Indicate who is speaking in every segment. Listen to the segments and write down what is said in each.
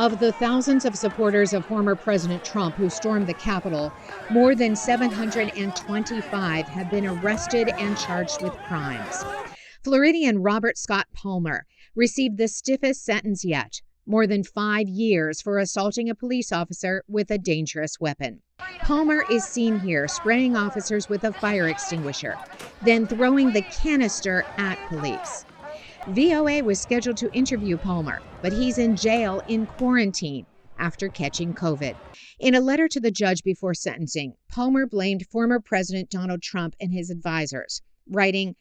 Speaker 1: Of the thousands of supporters of former President Trump who stormed the Capitol, more than 725 have been arrested and charged with crimes. Floridian Robert Scott Palmer received the stiffest sentence yet, more than 5 years for assaulting a police officer with a dangerous weapon. Palmer is seen here spraying officers with a fire extinguisher, then throwing the canister at police. VOA was scheduled to interview Palmer, but he's in jail in quarantine after catching COVID. In a letter to the judge before sentencing, Palmer blamed former President Donald Trump and his advisors, writing,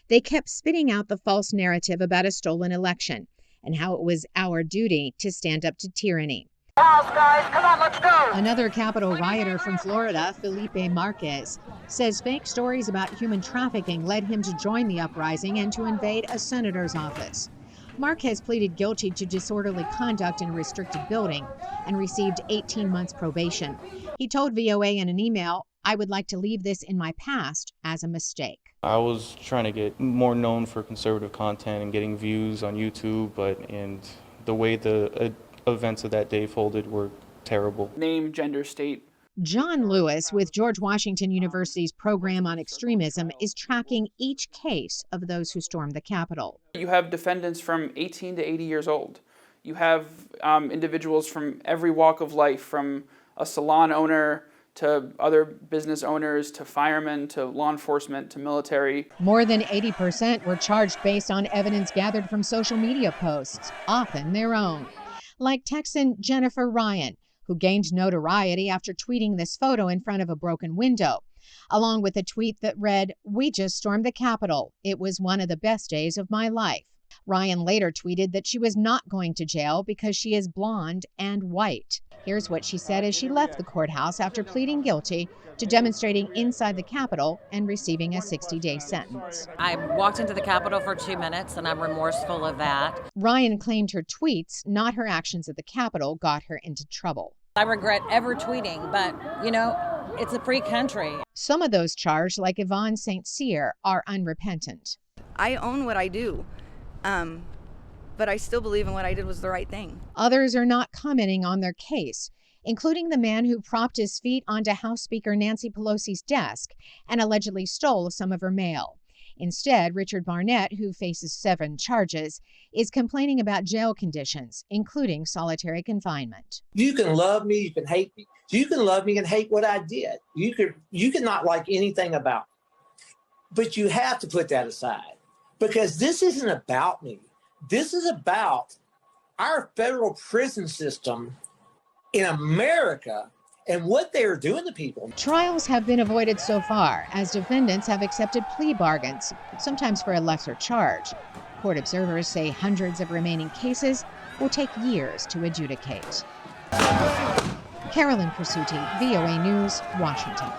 Speaker 1: "They kept spitting out the false narrative about a stolen election and how it was our duty to stand up to tyranny."
Speaker 2: Guys, come on, let's go.
Speaker 1: Another Capitol rioter from Florida, Felipe Marquez, says fake stories about human trafficking led him to join the uprising and to invade a senator's office. Marquez pleaded guilty to disorderly conduct in a restricted building and received 18 months probation. He told VOA in an email, "I would like to leave this in my past as a mistake."
Speaker 3: I was trying to get more known for conservative content and getting views on YouTube, and the way the events of that day folded were terrible.
Speaker 4: Name, gender, state.
Speaker 1: John Lewis with George Washington University's program on extremism is tracking each case of those who stormed the Capitol.
Speaker 4: You have defendants from 18 to 80 years old. You have individuals from every walk of life, from a salon owner to other business owners, to firemen, to law enforcement, to military.
Speaker 1: More than 80% were charged based on evidence gathered from social media posts, often their own. Like Texan Jennifer Ryan, who gained notoriety after tweeting this photo in front of a broken window, along with a tweet that read, "We just stormed the Capitol. It was one of the best days of my life." Ryan later tweeted that she was not going to jail because she is blonde and white. Here's what she said as she left the courthouse after pleading guilty to demonstrating inside the Capitol and receiving a 60-day sentence.
Speaker 5: I walked into the Capitol for 2 minutes, and I'm remorseful of that.
Speaker 1: Ryan claimed her tweets, not her actions at the Capitol, got her into trouble.
Speaker 5: I regret ever tweeting, but, it's a free country.
Speaker 1: Some of those charged, like Yvonne St. Cyr, are unrepentant.
Speaker 6: I own what I do, but I still believe in what I did was the right thing.
Speaker 1: Others are not commenting on their case, including the man who propped his feet onto House Speaker Nancy Pelosi's desk and allegedly stole some of her mail. Instead, Richard Barnett, who faces 7 charges, is complaining about jail conditions, including solitary confinement.
Speaker 7: You can love me, you can hate me. You can love me and hate what I did. You can not like anything about me. But you have to put that aside, because this isn't about me. This is about our federal prison system in America and what they are doing to people.
Speaker 1: Trials have been avoided so far, as defendants have accepted plea bargains, sometimes for a lesser charge. Court observers say hundreds of remaining cases will take years to adjudicate. Carolyn Persutti, VOA News, Washington.